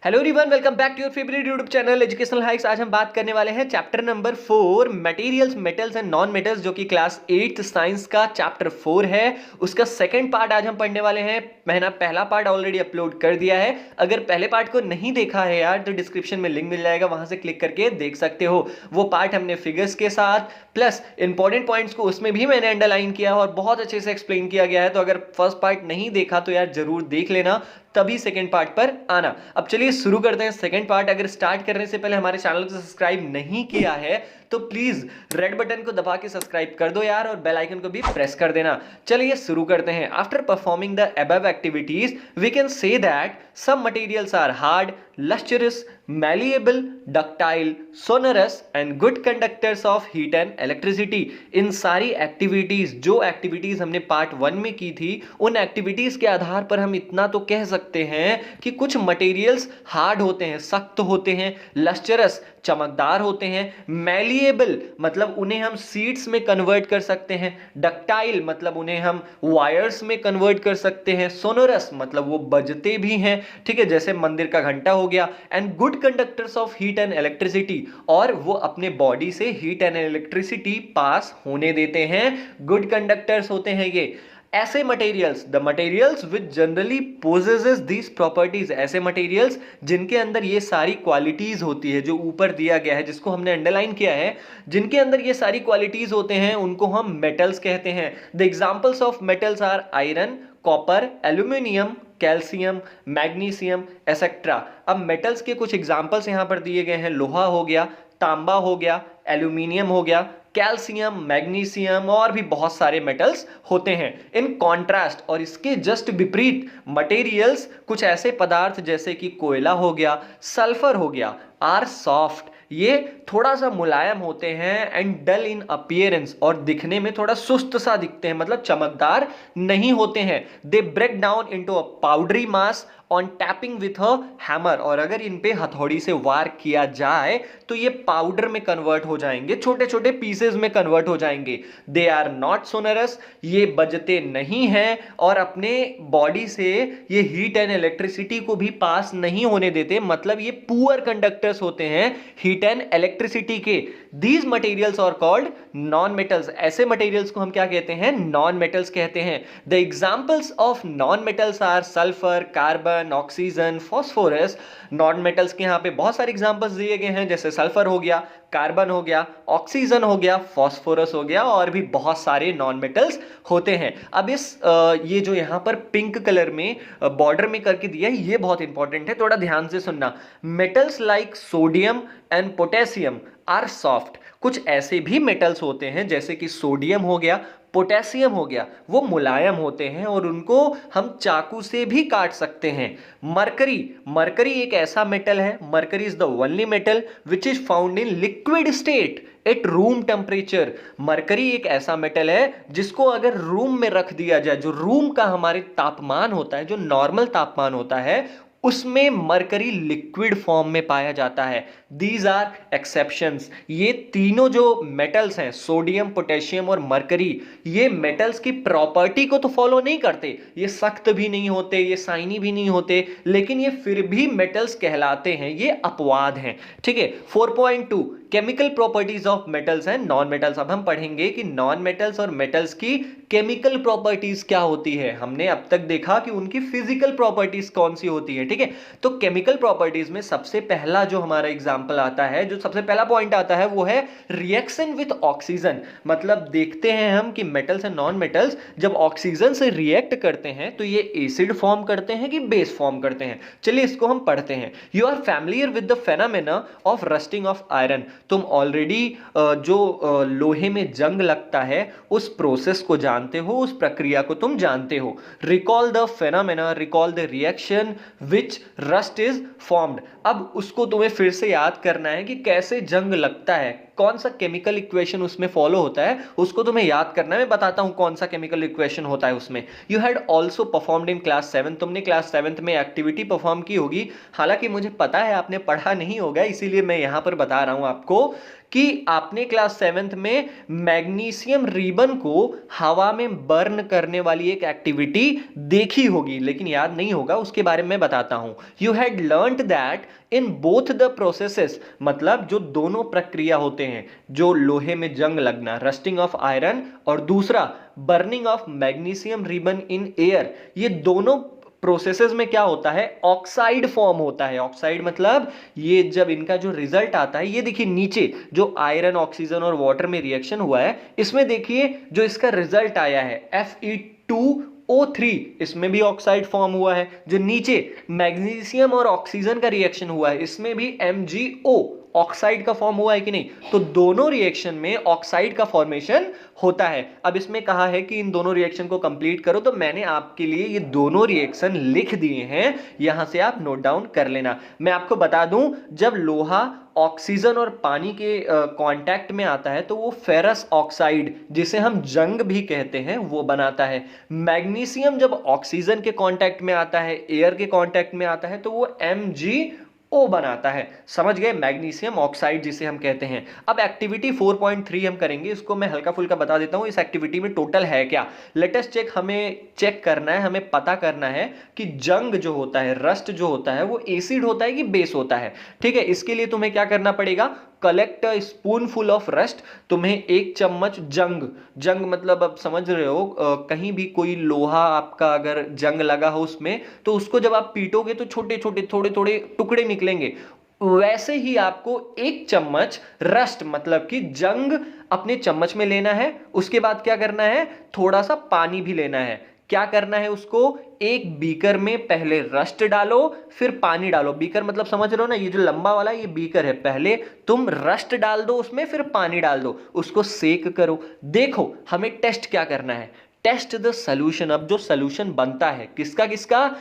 Hello everyone, welcome back to your favourite YouTube channel educational hikes. आज हम बात करने वाले हैं chapter number 4 materials, metals and non metals, जो कि क्लास 8th साइंस का चैप्टर 4 है। उसका सेकंड पार्ट आज हम पढ़ने वाले हैं। मैंने पहला पार्ट ऑलरेडी अपलोड कर दिया है। अगर पहले पार्ट को नहीं देखा है यार तो डिस्क्रिप्शन में लिंक मिल जाएगा, वहां से क्लिक करके देख सकते हो। वो पार्ट हमने फिगर्स के साथ प्लस इंपॉर्टेंट पॉइंट्स को उसमें भी मैंने अंडरलाइन किया और बहुत अच्छे से एक्सप्लेन किया गया है। तो अगर फर्स्ट पार्ट नहीं देखा तो यार जरूर देख लेना, तभी सेकंड पार्ट पर आना। अब चलिए शुरू करते हैं सेकंड पार्ट। अगर स्टार्ट करने से पहले हमारे चैनल को सब्सक्राइब नहीं किया है तो प्लीज रेड बटन को दबा के सब्सक्राइब कर दो यार, और बेल आइकन को भी प्रेस कर देना। चलिए शुरू करते हैं। After performing the above activities we can say that some materials are hard, lustrous, malleable, ductile, sonorous and good conductors of heat and electricity। इन सारी एक्टिविटीज, जो एक्टिविटीज हमने पार्ट 1 में की थी, उन एक्टिविटीज के आधार पर हम इतना तो कह सकते हैं कि कुछ मटेरियल्स हार्ड होते हैं, सख्त होते हैं, लस्टरस चमकदार होते हैं, मैलिएबल मतलब उन्हें हम सीड्स में कन्वर्ट कर सकते हैं, डक्टाइल मतलब उन्हें हम वायर्स में कन्वर्ट कर सकते हैं, सोनोरस मतलब वो बजते भी हैं, ठीक है, जैसे मंदिर का घंटा हो गया, and good conductors of heat and electricity, और वो अपने बॉडी से हीट एंड इलेक्ट्रिसिटी पास होने देते हैं। गुड कंडक्टर्स होते हैं ये। ऐसे materials, the materials which generally possesses these properties, ऐसे मटेरियल्स जिनके अंदर ये सारी क्वालिटीज होती है, जो ऊपर दिया गया है, जिसको हमने अंडरलाइन किया है, जिनके अंदर ये सारी क्वालिटीज होते हैं, उनको हम मेटल्स कहते हैं। The examples of metals are iron, copper, aluminium, calcium, magnesium etcetera. अब मेटल्स के कुछ एग्जांपल्स यहां पर दिए गए हैं। लोहा हो गया, तांबा हो गया, एल्यूमिनियम हो गया, कैल्शियम, मैग्नीशियम और भी बहुत सारे मेटल्स होते हैं। इन कॉन्ट्रास्ट और इसके जस्ट विपरीत मटेरियल्स, कुछ ऐसे पदार्थ जैसे कि कोयला हो गया, सल्फर हो गया, आर सॉफ्ट, ये थोड़ा सा मुलायम होते हैं, एंड डल इन अपीयरेंस, और दिखने में थोड़ा सुस्त सा दिखते हैं, मतलब चमकदार नहीं होते हैं। They break down into a powdery mass on tapping with a hammer, और अगर इन पे हथौड़ी से वार किया जाए तो ये पाउडर में कन्वर्ट हो जाएंगे, छोटे छोटे पीसेस में कन्वर्ट हो जाएंगे। दे आर नॉट सोनरस, ये बजते नहीं हैं, और अपने बॉडी से ये हीट एंड इलेक्ट्रिसिटी को भी पास नहीं होने देते, मतलब ये पुअर कंडक्टर्स होते हैं हीट एंड इलेक्ट्रिसिटी के। These materials are called non metals, ऐसे मटेरियल्स को हम क्या कहते हैं? नॉन मेटल्स कहते हैं। The examples of non metals are sulphur, carbon, oxygen, phosphorus. Non metals के यहाँ पे बहुत सारे एग्जांपल्स दिए गए हैं, जैसे सल्फर हो गया, कार्बन हो गया, ऑक्सीजन हो गया, फास्फोरस हो गया, और भी बहुत सारे नॉन मेटल्स होते हैं। अब इस ये जो यहाँ पर पिंक कलर में बॉर्डर में करके दिया है, ये बहुत इंपॉर्टेंट है, थोड़ा ध्यान से सुनना। Metals like sodium and potassium are soft. कुछ ऐसे भी मेटल्स होते हैं जैसे कि सोडियम हो गया, पोटेशियम हो गया, वो मुलायम होते हैं और उनको हम चाकू से भी काट सकते हैं। मरकरी, मरकरी एक ऐसा मेटल है, mercury is the only metal which is found in liquid state at room temperature. Mercury एक ऐसा मेटल है जिसको अगर रूम में रख दिया जाए, जो रूम का हमारे तापमान होता है, जो नॉर्मल तापमान होता है, उसमें मरकरी लिक्विड फॉर्म में पाया जाता है। These are exceptions. ये तीनों जो मेटल्स हैं, सोडियम, पोटेशियम और मरकरी, ये मेटल्स की प्रॉपर्टी को तो फॉलो नहीं करते, ये सख्त भी नहीं होते, ये शाइनी भी नहीं होते, लेकिन ये फिर भी मेटल्स कहलाते हैं, ये अपवाद हैं, ठीक है। 4.2 chemical properties of metals and non metals. अब हम पढ़ेंगे कि नॉन मेटल्स और मेटल्स की केमिकल प्रॉपर्टीज क्या होती है। हमने अब तक देखा कि उनकी फिजिकल प्रॉपर्टीज कौन सी होती है, ठीक है। तो केमिकल प्रॉपर्टीज में सबसे पहला जो हमारा एग्जांपल आता है, जो सबसे पहला पॉइंट आता है, वो है रिएक्शन विथ ऑक्सीजन। मतलब देखते हैं हम कि मेटल्स एंड नॉन मेटल्स जब ऑक्सीजन से रिएक्ट करते हैं तो ये एसिड फॉर्म करते हैं कि बेस फॉर्म करते हैं। चलिए इसको हम पढ़ते हैं। You are familiar with the phenomena of rusting of iron. तुम ऑलरेडी जो लोहे में जंग लगता है उस प्रोसेस को जानते हो, उस प्रक्रिया को तुम जानते हो। Recall the phenomena, recall the reaction which rust is formed. अब उसको तुम्हें फिर से याद करना है कि कैसे जंग लगता है, कौन सा केमिकल इक्वेशन उसमें फॉलो होता है, उसको तुम्हें याद करना है। मैं बताता हूं कौन सा केमिकल इक्वेशन होता है उसमें। You had also performed in class 7, तुमने क्लास 7 में एक्टिविटी परफॉर्म की होगी। हालांकि मुझे पता है आपने पढ़ा नहीं होगा, इसीलिए मैं यहां पर बता रहा हूं आपको कि आपने क्लास 7th में मैग्नीशियम रिबन को हवा में बर्न करने वाली एक एक्टिविटी देखी होगी, लेकिन याद नहीं होगा, उसके बारे में बताता हूं। You had learned that in both the processes, मतलब जो दोनों प्रक्रिया होते हैं, जो लोहे में जंग लगना, रस्टिंग ऑफ आयरन, और दूसरा burning of magnesium ribbon in air, ये दोनों प्रोसेसेस में क्या होता है, ऑक्साइड फॉर्म होता है। ऑक्साइड मतलब ये जब इनका जो रिजल्ट आता है, ये देखिए नीचे जो आयरन, ऑक्सीजन और वाटर में रिएक्शन हुआ है, इसमें देखिए जो इसका रिजल्ट आया है Fe2O3, इसमें भी ऑक्साइड फॉर्म हुआ है। जो नीचे मैग्नीशियम और ऑक्सीजन का रिएक्शन हुआ है, इसमें भी MgO ऑक्साइड का फॉर्म हुआ है कि नहीं। तो दोनों रिएक्शन में ऑक्साइड का फॉर्मेशन होता है। अब इसमें कहा है कि इन दोनों रिएक्शन को कंप्लीट करो, तो मैंने आपके लिए ये दोनों रिएक्शन लिख दिए हैं, यहां से आप नोट डाउन कर लेना। मैं आपको बता दूं, जब लोहा ऑक्सीजन और पानी के कांटेक्ट में आता है तो वो फेरस ऑक्साइड, जिसे हम जंग भी कहते हैं, वो बनाता है। मैग्नीशियम जब ऑक्सीजन के कांटेक्ट में आता है, एयर के कांटेक्ट में आता है, तो वो MgO बनाता है। समझ गए, मैग्नीशियम ऑक्साइड जिसे हम कहते हैं। अब एक्टिविटी 4.3 हम करेंगे, इसको मैं हल्का फुल्का बता देता हूं। इस एक्टिविटी में टोटल है क्या, लेट अस चेक। हमें चेक करना है, हमें पता करना है कि जंग जो होता है, रस्ट जो होता है, वो एसिड होता है कि बेस होता है। ठीक है, इसके लिए तुम्हें क्या करना पड़ेगा, collect a spoon full of rust. तुम्हें एक चम्मच जंग, जंग मतलब अब समझ रहे हो, कहीं भी कोई लोहा आपका अगर जंग लगा हो उसमें, तो उसको जब आप पीटोगे तो छोटे छोटे थोड़े थोड़े टुकड़े निकलेंगे। वैसे ही आपको एक चम्मच रस्ट मतलब कि जंग अपने चम्मच में लेना है। उसके बाद क्या करना है, थोड़ा सा पानी भी लेना है। क्या करना है उसको, एक बीकर में पहले रस्ट डालो, फिर पानी डालो। बीकर मतलब समझ रहे हो ना, ये जो लंबा वाला ये बीकर है, पहले तुम रस्ट डाल दो उसमें, फिर पानी डाल दो, उसको सेक करो। देखो हमें टेस्ट क्या करना है, टेस्ट द सॉल्यूशन। अब जो सॉल्यूशन बनता है किसका किसका,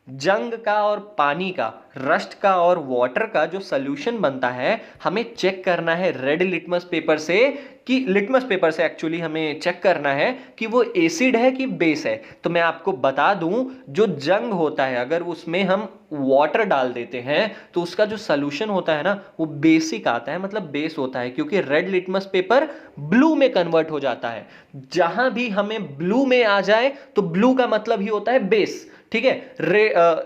जंग का और पानी का, रस्ट का और वाटर का जो सॉल्यूशन बनता है, हमें चेक करना है रेड लिटमस पेपर से, कि लिटमस पेपर से एक्चुअली हमें चेक करना है कि वो एसिड है कि बेस है। तो मैं आपको बता दूं, जो जंग होता है अगर उसमें हम वाटर डाल देते हैं तो उसका जो सॉल्यूशन होता है ना, वो बेसिक आता है, मतलब बेस होता है, क्योंकि रेड लिटमस पेपर ब्लू में कन्वर्ट हो जाता है। जहां भी हमें ब्लू में आ जाए तो ब्लू का मतलब ही होता है बेस। ठीक है,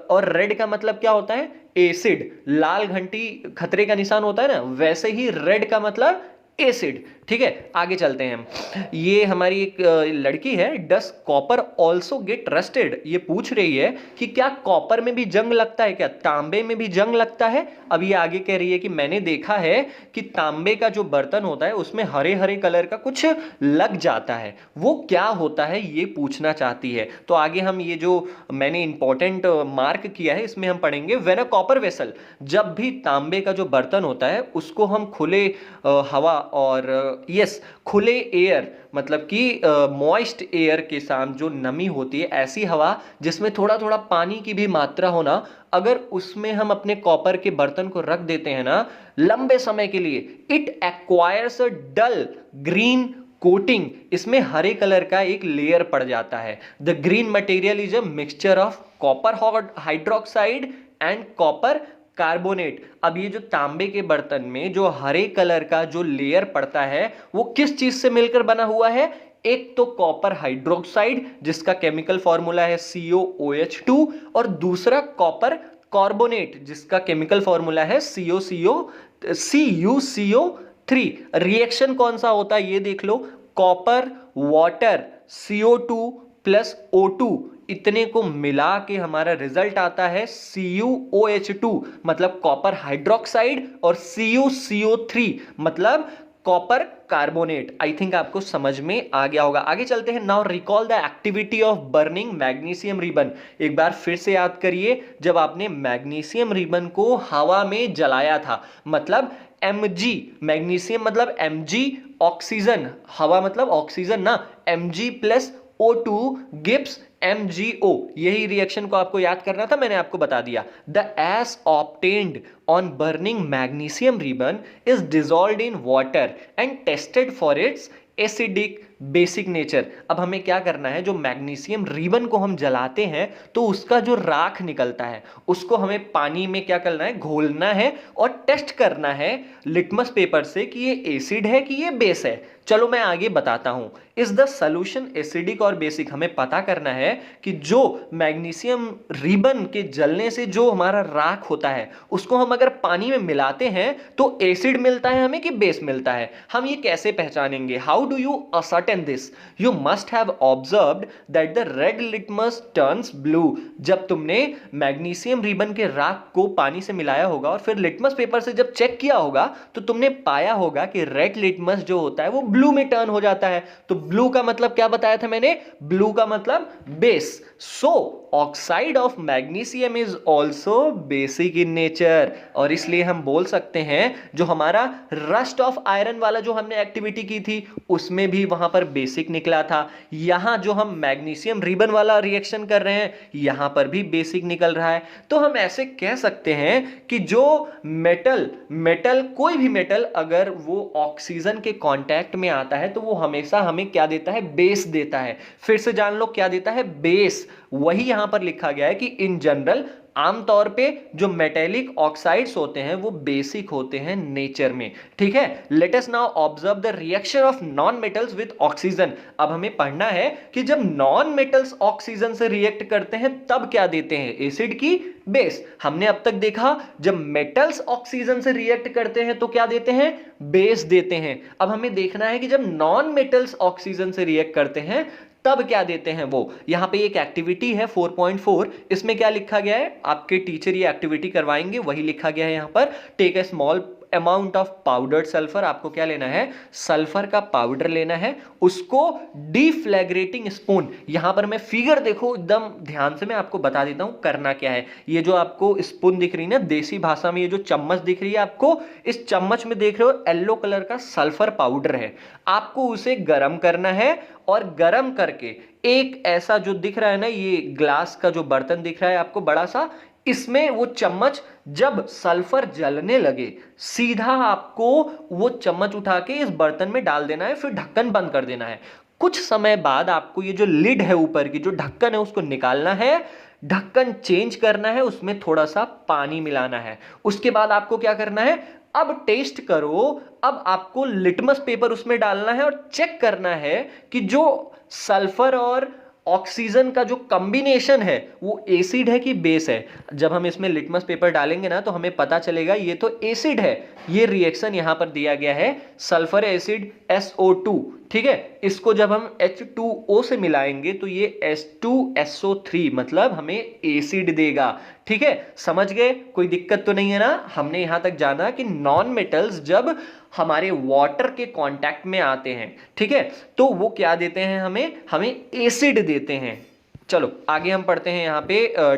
और रेड का मतलब क्या होता है, एसिड। लाल घंटी खतरे का निशान होता है ना, वैसे ही रेड का मतलब एसिड। ठीक है, आगे चलते हैं हम। ये हमारी एक लड़की है, डस कॉपर ऑल्सो गेट रस्टेड, ये पूछ रही है कि क्या कॉपर में भी जंग लगता है, क्या तांबे में भी जंग लगता है। अब ये आगे कह रही है कि मैंने देखा है कि तांबे का जो बर्तन होता है उसमें हरे हरे कलर का कुछ लग जाता है, वो क्या होता है ये पूछना चाहती है। तो आगे हम ये जो मैंने इंपॉर्टेंट मार्क किया है इसमें हम पढ़ेंगे, व्हेन अ कॉपर वेसल, जब भी तांबे का जो बर्तन होता है उसको हम खुले हवा और यस खुले एयर मतलब कि मॉइस्ट एयर के साथ जो नमी होती है, ऐसी हवा जिसमें थोड़ा थोड़ा पानी की भी मात्रा होना, अगर उसमें हम अपने कॉपर के बर्तन को रख देते हैं ना लंबे समय के लिए, it acquires a dull green coating, इसमें हरे कलर का एक लेयर पड़ जाता है। The green material is a mixture of copper hydroxide and copper carbonate. अब ये जो तांबे के बर्तन में जो हरे कलर का जो लेयर पड़ता है वो किस चीज से मिलकर बना हुआ है, एक तो कॉपर हाइड्रोक्साइड जिसका केमिकल फॉर्मूला है COOH2, और दूसरा कॉपर कार्बोनेट जिसका केमिकल फॉर्मूला है CuCO3। रिएक्शन कौन सा होता है ये देख लो, copper water CO2 plus O2, इतने को मिला के हमारा रिजल्ट आता है CuOH2 मतलब कॉपर हाइड्रोक्साइड, और CuCO3 मतलब कॉपर कार्बोनेट। आई थिंक आपको समझ में आ गया होगा। आगे चलते हैं। Now recall the activity of burning magnesium ribbon. एक बार फिर से याद करिए, जब आपने मैग्नीशियम रिबन को हवा में जलाया था, मतलब Mg, मैग्नीशियम मतलब Mg, ऑक्सीजन, हवा मतलब ऑक्सीजन ना, Mg plus O2 gives MgO। यही रिएक्शन को आपको याद करना था, मैंने आपको बता दिया। The S obtained on burning magnesium ribbon is dissolved in water and tested for its acidic basic nature. अब हमें क्या करना है, जो मैग्नीशियम रिबन को हम जलाते हैं तो उसका जो राख निकलता है उसको हमें पानी में क्या करना है, घोलना है और टेस्ट करना है लिटमस पेपर से कि ये एसिड है कि ये बेस है। चलो मैं आगे बताता हूं। इज द सॉल्यूशन एसिडिक और बेसिक? हमें पता करना है कि जो मैग्नीशियम रिबन के जलने से जो हमारा राख होता है उसको हम अगर पानी में मिलाते हैं तो एसिड मिलता है हमें कि बेस मिलता है। हम ये कैसे पहचानेंगे? How do you ascertain this? You must have observed that the red litmus turns blue. जब तुमने मैग्नीशियम रिबन के राख को पानी से मिलाया होगा और फिर लिटमस पेपर से जब चेक किया होगा तो तुमने पाया होगा कि रेड लिटमस जो होता है वो ब्लू में टर्न हो जाता है। तो ब्लू का मतलब क्या बताया था मैंने? ब्लू का मतलब base. So oxide of magnesium is also basic in nature. और इसलिए हम बोल सकते हैं जो हमारा रस्ट ऑफ आयरन वाला जो हमने एक्टिविटी की थी उसमें भी वहां पर बेसिक निकला था। यहां जो हम मैग्नीशियम रिबन वाला रिएक्शन कर रहे हैं यहां पर भी बेसिक निकल रहा है। तो हम ऐसे कह सकते हैं कि जो मेटल कोई भी मेटल अगर वो ऑक्सीजन के कांटेक्ट में आता है तो वो हमेशा हमें क्या देता है? बेस देता है। फिर से जान लो क्या देता है? बेस। वही यहां पर लिखा गया है कि इन जनरल आमतौर पे जो मेटेलिक ऑक्साइड्स होते हैं वो बेसिक होते हैं नेचर में। ठीक है, let us now observe the reaction of non metals with oxygen. अब हमें पढ़ना है कि जब नॉन मेटल्स ऑक्सीजन से रिएक्ट करते हैं तब क्या देते हैं? एसिड की बेस। हमने अब तक देखा जब मेटल्स ऑक्सीजन से रिएक्ट करते हैं तो क्या देते हैं? बेस देते हैं। अब हमें देखना है कि जब नॉन मेटल्स ऑक्सीजन से रिएक्ट करते हैं तब क्या देते हैं वो। यहां पे एक एक्टिविटी है 4.4, इसमें क्या लिखा गया है? आपके टीचर ये एक्टिविटी करवाएंगे, वही लिखा गया है यहां पर। Take a small amount of powdered sulphur. आपको क्या लेना है? सल्फर का पाउडर लेना है, उसको डिफ्लैग्रेटिंग स्पून। यहां पर मैं फिगर देखो एकदम ध्यान से मैं आपको बता देता हूं करना क्या है। ये जो आपको स्पून दिख रही है ना, देसी भाषा में ये जो चम्मच दिख रही है आपको, इस चम्मच में देख रहे हो येलो कलर का सल्फर पाउडर है। आपको उसे गर्म करना है और गर्म करके एक ऐसा जो दिख रहा है ना, ये ग्लास का जो बर्तन दिख रहा है आपको बड़ा सा, इसमें वो चम्मच जब सल्फर जलने लगे सीधा आपको वो चम्मच उठा के इस बर्तन में डाल देना है, फिर ढक्कन बंद कर देना है। कुछ समय बाद आपको ये जो लिड है ऊपर की जो ढक्कन है उसको निकालना है, ढक्कन चेंज करना है, उसमें थोड़ा सा पानी मिलाना है। उसके बाद आपको क्या करना है? अब टेस्ट करो। अब आपको लिटमस पेपर उसमें डालना है और चेक करना है कि जो सल्फर और ऑक्सीजन का जो कॉम्बिनेशन है वो एसिड है कि बेस है। जब हम इसमें लिटमस पेपर डालेंगे ना तो हमें पता चलेगा ये तो एसिड है। ये रिएक्शन यहां पर दिया गया है सल्फर एसिड SO2। ठीक है, इसको जब हम H2O से मिलाएंगे तो ये H2SO3 मतलब हमें एसिड देगा। ठीक है, समझ गए? कोई दिक्कत तो नहीं है ना? हमने यहां तक जाना कि नॉन मेटल्स जब हमारे वाटर के कांटेक्ट में आते हैं, ठीक है, तो वो क्या देते हैं? हमें एसिड देते हैं। चलो आगे हम पढ़ते हैं यहाँ पे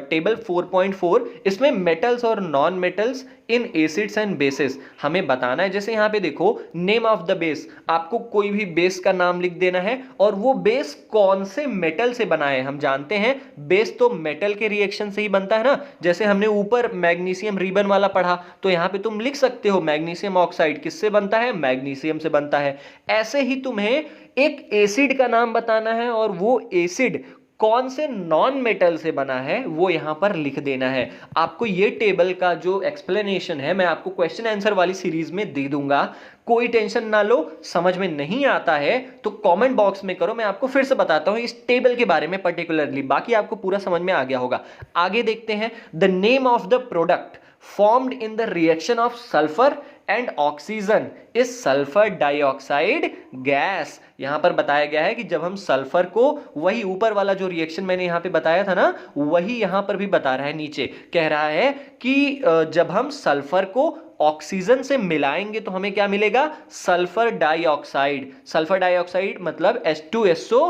टेबल 4.4। इसमें मेटल्स और non metals in acids and bases हमें बताना है। जैसे यहाँ पे देखो नेम ऑफ द बेस, आपको कोई भी बेस का नाम लिख देना है और वो बेस कौन से मेटल से बना है। हम जानते हैं बेस तो मेटल के रिएक्शन से ही बनता है ना। जैसे हमने ऊपर मैग्नीशियम रिबन वाला पढ़ा तो यहाँ पे तुम लिख सकते हो मैग्नीशियम ऑक्साइड किससे बनता है? मैग्नीशियम से बनता है। ऐसे ही तुम्हें एक एसिड का नाम बताना है और वो एसिड कौन से नॉन मेटल से बना है वो यहां पर लिख देना है। आपको ये टेबल का जो एक्सप्लेनेशन है मैं आपको क्वेश्चन आंसर वाली सीरीज में दे दूंगा, कोई टेंशन ना लो। समझ में नहीं आता है तो कमेंट बॉक्स में करो, मैं आपको फिर से बताता हूं इस टेबल के बारे में पर्टिकुलरली, बाकी आपको पूरा समझ में आ गया होगा। आगे देखते हैं the name of the product formed in the reaction of sulfur and oxygen is sulfur dioxide gas। यहां पर बताया गया है कि जब हम सल्फर को, वही ऊपर वाला जो रिएक्शन मैंने यहां पे बताया था ना, वही यहां पर भी बता रहा है। नीचे कह रहा है कि जब हम सल्फर को ऑक्सीजन से मिलाएंगे तो हमें क्या मिलेगा? Sulphur dioxide. सल्फर डाइऑक्साइड मतलब H2SO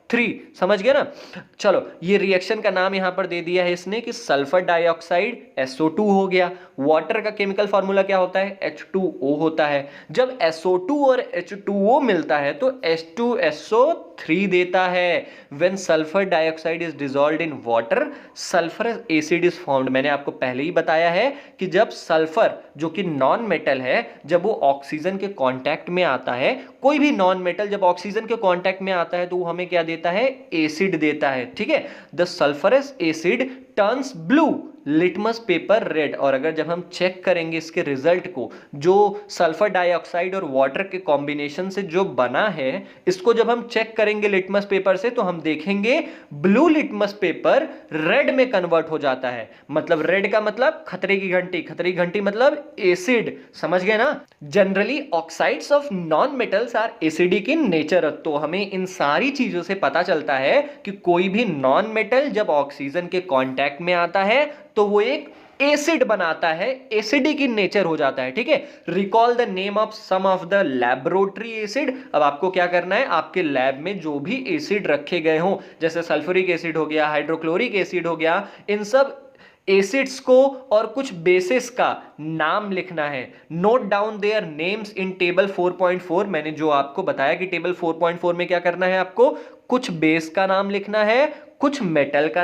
3। समझ गए ना? चलो, ये रिएक्शन का नाम यहां पर दे दिया है इसने कि सल्फर डाइऑक्साइड SO2 हो गया। वाटर का केमिकल फॉर्मूला क्या होता है? H2O होता है। जब SO2 और H2O मिलता है तो H2SO3 देता है। When sulphur dioxide is dissolved in water, sulphurous acid is formed. मैंने आपको पहले ही बताया है कि जब सल्फर जो कि नॉन मेटल है, जब वो ऑक्सीजन के कांटेक्ट में आता है, कोई भी नॉन मेटल जब ऑक्सीजन के कांटेक्ट में आता है तो वो हमें क्या देता है? एसिड देता है। ठीक है, the sulphurous asset turns blue, litmus paper red. और अगर जब हम चेक करेंगे इसके रिजल्ट को, जो सल्फर डाइऑक्साइड और वाटर के कॉम्बिनेशन से जो बना है, इसको जब हम चेक करेंगे लिटमस पेपर से तो हम देखेंगे ब्लू लिटमस पेपर रेड में कन्वर्ट हो जाता है। मतलब रेड का मतलब खतरे की घंटी, खतरे की घंटी मतलब एसिड। समझ गए ना? Generally oxides of non metals are acidic in nature. तो हमें इन सारी चीजों से पता चलता है कि कोई भी नॉन मेटल जब ऑक्सीजन के कांटेक्ट में आता है तो वो एक एसिड बनाता है, एसिडिक इन नेचर हो जाता है। ठीक है, recall the name of some of the laboratory acid. अब आपको क्या करना है, आपके लैब में जो भी एसिड रखे गए हों, जैसे सल्फ्यूरिक एसिड हो गया, हाइड्रोक्लोरिक एसिड हो गया, इन सब एसिड्स को और कुछ बेसिस का नाम लिखना है। Note down their names in table 4.4। मैंने जो आपको बताया कि टेबल 4.4 में क्या करना है, आपको कुछ बेस का नाम लिखना है, कुछ मेटल का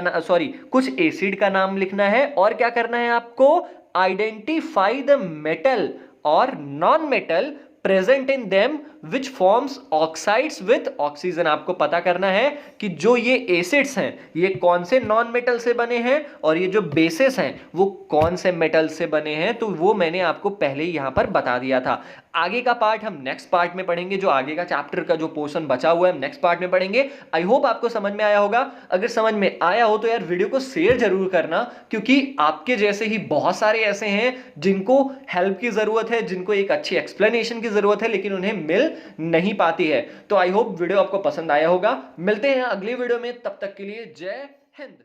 कुछ एसिड का नाम लिखना है, और क्या करना है आपको? आइडेंटिफाई द मेटल और non metal present in them which forms oxides with oxygen. आपको पता करना है कि जो ये एसिड्स हैं ये कौन से नॉन मेटल से बने हैं और ये जो बेसिस हैं वो कौन से मेटल से बने हैं। तो वो मैंने आपको पहले ही यहां पर बता दिया था। आगे का पार्ट हम नेक्स्ट पार्ट में पढ़ेंगे। जो आगे का चैप्टर का जो पोर्शन बचा हुआ है हम नेक्स्ट पार्ट में पढ़ेंगे। आई होप आपको समझ में आया होगा। अगर समझ में आया हो तो यार वीडियो को शेयर जरूर करना, क्योंकि आपके जैसे ही बहुत सारे ऐसे हैं जिनको हेल्प की जरूरत है, जिनको एक अच्छी एक्सप्लेनेशन की जरूरत है, लेकिन उन्हें मिल नहीं पाती है। तो आई होप वीडियो आपको पसंद आया होगा। मिलते हैं अगली वीडियो में, तब तक के लिए जय हिंद।